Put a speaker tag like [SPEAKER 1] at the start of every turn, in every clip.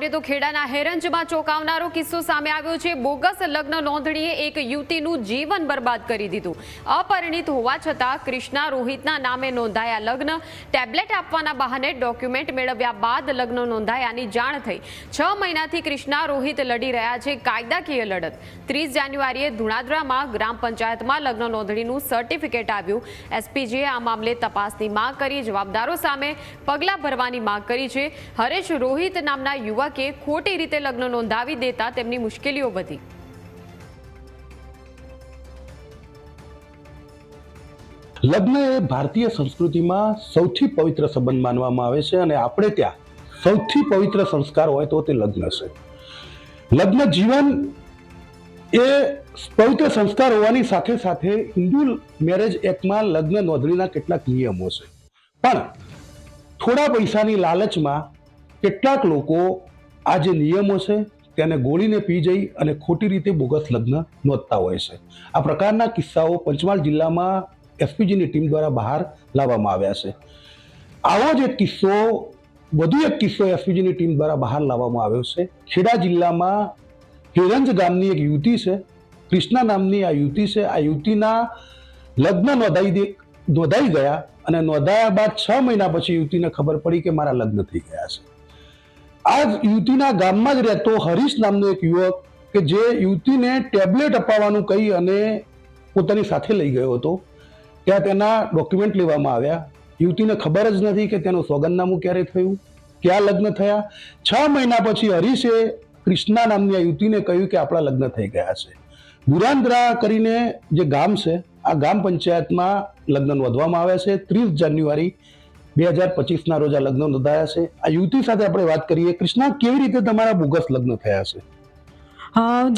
[SPEAKER 1] કરીએ તો ખેડાના હેરંજમાં ચોંકાવનારો કિસ્સો સામે આવ્યો છે। બોગસ લગ્ન નોંધણીએ એક યુવતીનું જીવન બરબાદ કરી દીધું। અપરિણિત હોવા છતાં કૃષ્ણા રોહિતના નામે નોંધાયા લગ્ન। ટેબ્લેટ આપવાના બહાને ડોક્યુમેન્ટ મેળવ્યા બાદ લગ્ન નોંધાયાની જાણ થઈ। 6 મહિનાથી કૃષ્ણા રોહિત લડી રહ્યા છે કાયદાકીય લડત। 30 જાન્યુઆરીએ ધુણાદરામાં ગ્રામ પંચાયતમાં લગ્ન નોંધણીનું સર્ટિફિકેટ આવ્યું। એસપીજીએ આ મામલે તપાસની માંગ કરી જવાબદારો સામે પગલાં ભરવાની માંગ કરી છે। હરેશ રોહિત નામના યુવકે ખોટી રીતે લગ્ન નોંધાવી દેતા તેમની મુશ્કેલીઓ વધી।
[SPEAKER 2] લગ્ન એ ભારતીય સંસ્કૃતિમાં સૌથી પવિત્ર સંબંધ માનવામાં આવે છે અને આપણે ત્યાં સૌથી પવિત્ર સંસ્કાર હોય તો તે લગ્ન છે। લગ્ન જીવન એ પવિત્ર સંસ્કાર હોવાની સાથે સાથે હિન્દુ મેરેજ એક્ટમાં લગ્ન નોંધણીના કેટલાક નિયમો છે, પણ થોડા પૈસાની લાલચમાં કેટલાક લોકો આ જે નિયમો છે તેને ગોળીને પી જઈ અને ખોટી રીતે બોગસ લગ્ન નોંધતા હોય છે। આ પ્રકારના કિસ્સાઓ પંચમહાલ જિલ્લામાં એસપીજીની ટીમ દ્વારા બહાર લાવવામાં આવ્યા છે। આવો જ એક કિસ્સો વધુ એક કિસ્સો એસપીજીની ટીમ દ્વારા બહાર લાવવામાં આવ્યો છે। ખેડા જિલ્લામાં હેરંજ ગામની એક યુવતી છે, કૃષ્ણા નામની આ યુવતી છે। આ યુવતીના લગ્ન નોંધાઈ ગયા અને નોંધાયા બાદ 6 મહિના પછી યુવતીને ખબર પડી કે મારા લગ્ન થઈ ગયા છે। આ યુવતીના ગામમાં જ રહેતો હરીશ નામનો એક યુવક કે જે યુવતીને ટેબ્લેટ અપાવવાનું કહી અને પોતાની સાથે લઈ ગયો હતો, ત્યાં તેના ડોક્યુમેન્ટ લેવામાં આવ્યા। યુવતીને ખબર જ નથી કે તેનું સોગંદનામું ક્યારે થયું, ક્યાં લગ્ન થયા। 6 મહિના પછી હરીશે કૃષ્ણા નામની આ યુવતીને કહ્યું કે આપણા લગ્ન થઈ ગયા છે। ધુરાંદ્રા કરીને જે ગામ છે, આ ગામ પંચાયતમાં લગ્ન નોંધવામાં આવ્યા છે। 30 જાન્યુઆરી 2025ના રોજ આ લગ્ન નોંધાયા છે। આ યુવતી સાથે આપણે વાત કરીએ। કૃષ્ણા, કેવી રીતે તમારા બોગસ લગ્ન થયા છે?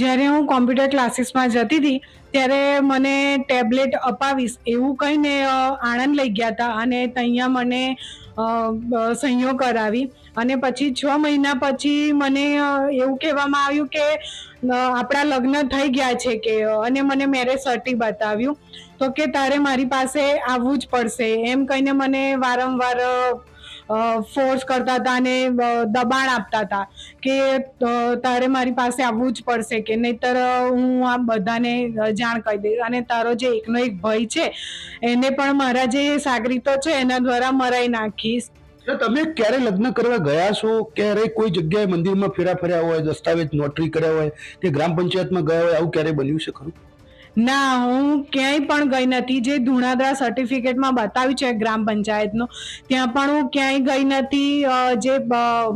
[SPEAKER 3] જ્યારે હું કોમ્પ્યુટર ક્લાસીસમાં જતી હતી ત્યારે મને ટેબ્લેટ અપાવીશ એવું કહીને આણંદ લઈ ગયા હતા અને ત્યાં મને સહીઓ કરાવી અને પછી 6 મહિના પછી મને એવું કહેવામાં આવ્યું કે આપણા લગ્ન થઈ ગયા છે કે, અને મને મેરેજ સર્ટી બતાવ્યું તો કે તારે મારી પાસે આવવું જ પડશે એમ કહીને મને વારંવાર ફોર્સ કરતા હતા અને દબાણ આપતા હતા કે તારે મારી પાસે આવવું જ પડશે કે નહીંતર હું આ બધાને જાણ કરી દઈશ અને તારો જે એકનો એક ભાઈ છે એને પણ મારા જે સાગરીતો છે એના દ્વારા મરાઈ નાખીશ।
[SPEAKER 2] તમે ક્યારે લગ્ન કરવા ગયા છો? ક્યારે કોઈ જગ્યાએ મંદિરમાં ફેરા ફર્યા હોય, દસ્તાવેજ નોટરી કર્યા હોય કે ગ્રામ પંચાયતમાં ગયા હોય, આવું ક્યારે બન્યું છે ખરું?
[SPEAKER 3] ના, હું ક્યાંય પણ ગઈ નથી। જે ધુણાદરા સર્ટિફિકેટમાં બતાવ્યું છે ગ્રામ પંચાયતનું ત્યાં પણ હું ક્યાંય ગઈ નથી। જે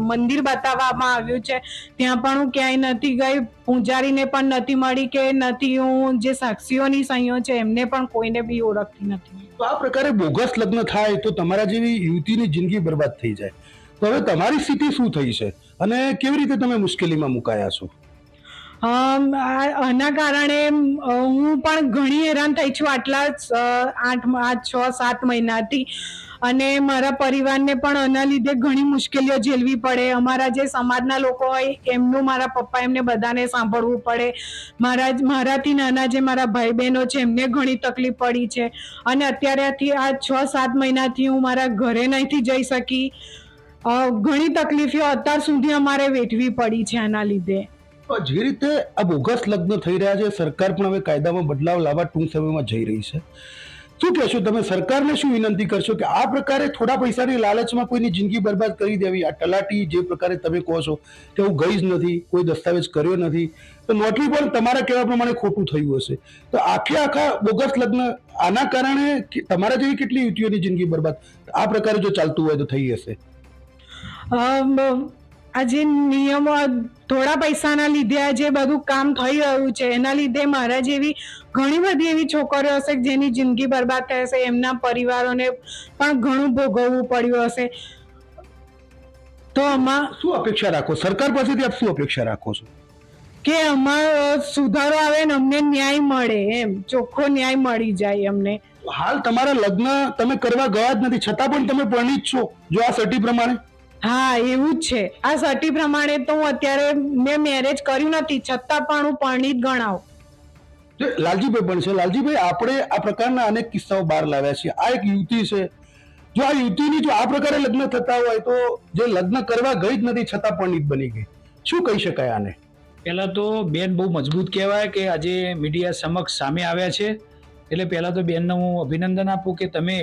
[SPEAKER 3] મંદિર બતાવવામાં આવ્યું છે ત્યાં પણ હું ક્યાંય નથી ગઈ। પૂજારીને પણ નથી મળી કે નથી હું જે સાક્ષીઓની સહીઓ છે એમને પણ કોઈને બી ઓળખતી નથી।
[SPEAKER 2] તો આ પ્રકારે બોગસ લગ્ન થાય તો તમારા જેવી યુવતીની જિંદગી બરબાદ થઈ જાય, તો હવે તમારી સ્થિતિ શું થઈ છે અને કેવી રીતે તમે મુશ્કેલીમાં મુકાયા છો?
[SPEAKER 3] આના કારણે હું પણ ઘણી હેરાન થઈ છું આટલા 6-7 મહિનાથી અને મારા પરિવારને પણ આના લીધે ઘણી મુશ્કેલીઓ ઝેલવી પડે। અમારા જે સમાજના લોકો હોય એમનું, મારા પપ્પા એમને બધાને સાંભળવું પડે। મારાથી નાના જે મારા ભાઈ બહેનો છે એમને ઘણી તકલીફ પડી છે અને અત્યારેથી આ 6-7 મહિનાથી હું મારા ઘરે નથી જઈ શકી। ઘણી તકલીફો અત્યાર સુધી અમારે વેઠવી પડી છે આના લીધે।
[SPEAKER 2] જે રીતે આ બોગસ લગ્ન થઈ રહ્યા છે, સરકાર પણ હવે કાયદામાં બદલાવ લાવવા ટૂંક સમયમાં જઈ રહી છે। શું કહેશો તમે? સરકારને શું વિનંતી કરશો કે આ પ્રકારે થોડા પૈસાની લાલચમાં કોઈની જિંદગી બરબાદ કરી દેવી? આ તલાટી જે પ્રકારે તમે કહો છો કે હું ગઈ જ નથી, કોઈ દસ્તાવેજ કર્યો નથી, તો નોટરી પણ તમારા કહેવા પ્રમાણે ખોટું થયું હશે, તો આખા બોગસ લગ્ન આના કારણે તમારા જેવી કેટલી યુવતીઓની જિંદગી બરબાદ આ પ્રકારે જો ચાલતું હોય તો થઈ હશે?
[SPEAKER 3] આ જે નિયમો થોડા પૈસાના લીધે આ જે બધું કામ થઈ રહ્યું છે એના લીધે મારા જેવી ઘણી બધી એવી છોકરીઓ હશે જેની જિંદગી બરબાદ થઈ હશે, એમના પરિવારોને પણ ઘણું ભોગવવું પડ્યું હશે। તો આમાં
[SPEAKER 2] શું અપેક્ષા રાખો? સરકાર પાસેથી આપ શું અપેક્ષા રાખો છો?
[SPEAKER 3] કે આમાં સુધારો આવે ને અમને ન્યાય મળે, એમ ચોખ્ખો ન્યાય મળી જાય અમને।
[SPEAKER 2] હાલ તમારા લગ્ન તમે કરવા ગયા જ નથી છતાં પણ તમે પરણિત છો જો આ સર્ટી પ્રમાણે?
[SPEAKER 3] હા, એવું જ છે। આ સર્ટી પ્રમાણે તો હું અત્યારે મેં મેરેજ કર્યું નથી છતાં પણ હું પરણિત ગણાવ।
[SPEAKER 2] લાલજીભાઈ પણ છે। લાલજીભાઈ, આપણે આ પ્રકારના અનેક કિસ્સાઓ બહાર લાવ્યા છીએ। આ એક યુવતી છે, જો આ યુવતીની જો આ પ્રકારે લગ્ન થતા હોય તો જે લગ્ન કરવા ગઈ જ નથી છતાં પરણિત બની ગઈ, શું કહી શકાય આને?
[SPEAKER 4] પહેલાં તો બેન બહુ મજબૂત કહેવાય કે આજે મીડિયા સમક્ષ સામે આવ્યા છે. એટલે પહેલાં તો બેનને હું અભિનંદન આપું કે તમે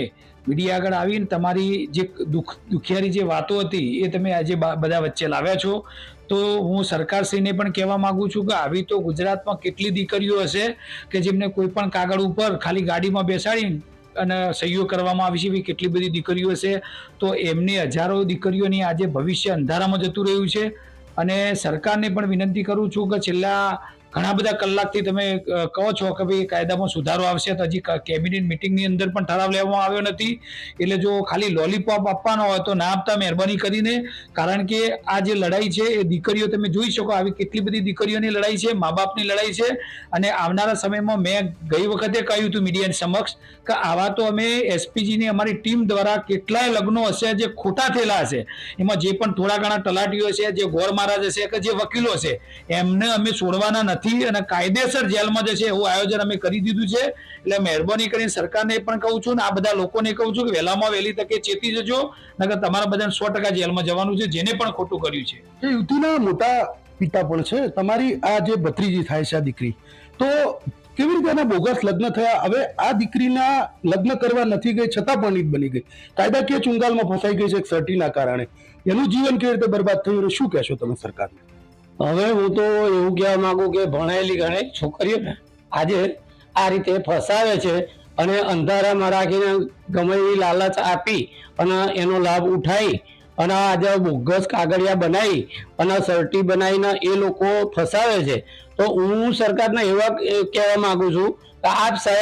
[SPEAKER 4] મીડિયા આગળ આવીને તમારી જે દુખિયારી જે વાતો હતી એ તમે આજે બધા વચ્ચે લાવ્યા છો. તો હું સરકારશ્રીને પણ કહેવા માગું છું કે આવી તો ગુજરાતમાં કેટલી દીકરીઓ હશે કે જેમને કોઈ પણ કાગળ ઉપર ખાલી ગાડીમાં બેસાડીને અને સહીઓ કરવામાં આવી છે. એવી કેટલી બધી દીકરીઓ છે. તો એમની હજારો દીકરીઓની આજે ભવિષ્ય અંધારામાં જતું રહ્યું છે. અને સરકારને પણ વિનંતી કરું છું કે છેલ્લા ઘણા બધા કલાકથી તમે કહો છો કે ભાઈ કાયદામાં સુધારો આવશે, તો હજી કેબિનેટ મિટિંગની અંદર પણ ઠરાવ લેવામાં આવ્યો નથી. એટલે જો ખાલી લોલીપોપ આપવાનો હોય તો ના આપતા મહેરબાની કરીને. કારણ કે આ જે લડાઈ છે એ દીકરીઓ તમે જોઈ શકો, આવી કેટલી બધી દીકરીઓની લડાઈ છે, મા બાપની લડાઈ છે. અને આવનારા સમયમાં મેં ગઈ વખતે કહ્યું હતું મીડિયાની સમક્ષ કે આવા તો અમે એસપીજીની અમારી ટીમ દ્વારા કેટલાય લગ્નો હશે જે ખોટા થયેલા હશે, એમાં જે પણ થોડા ઘણા તલાટીઓ છે, જે ગોળ મહારાજ હશે કે જે વકીલો છે, એમને અમે છોડવાના નથી અને કાયદેસર જેલમાં જશે એવું આયોજન અમે કરી દીધું છે. એટલે મહેરબાની કરીને સરકારને પણ કહું છું ને આ બધા લોકોને કહું છું કે વહેલામાં વહેલી તકે ચેતી જજો, નકર તમારા બધાને 100% જેલમાં જવાનું છે જેને પણ ખોટું કર્યું છે.
[SPEAKER 2] એ યુવતીના મોટા પિતા પણ છે. તમારી આ જે ભત્રીજી થાય છે આ દીકરી, તો કેવી રીતે એના બોગસ લગ્ન થયા? હવે આ દીકરીના લગ્ન કરવા નથી ગઈ છતાં પણ બની ગઈ, કાયદાકીય ચુંગાલમાં ફસાઈ ગઈ છે એક સર્ટીના કારણે. એનું જીવન કેવી રીતે બરબાદ થયું? શું કહેશો તમે સરકારને?
[SPEAKER 5] હવે હું તો એવું કહેવા માંગુ કે ભણાયેલી ગણેલી છોકરીઓ ને આજે આ રીતે ફસાવે છે અને અંધારામાં રાખીને ગમે એવી લાલચ આપી અને એનો લાભ ઉઠાવી અને આજે બોગસ કાગળિયા બનાવી અને સર્ટી બનાવીને એ લોકો ફસાવે છે. તો હું સરકારને એવા કહેવા માંગુ છું કે આપ સાહેબ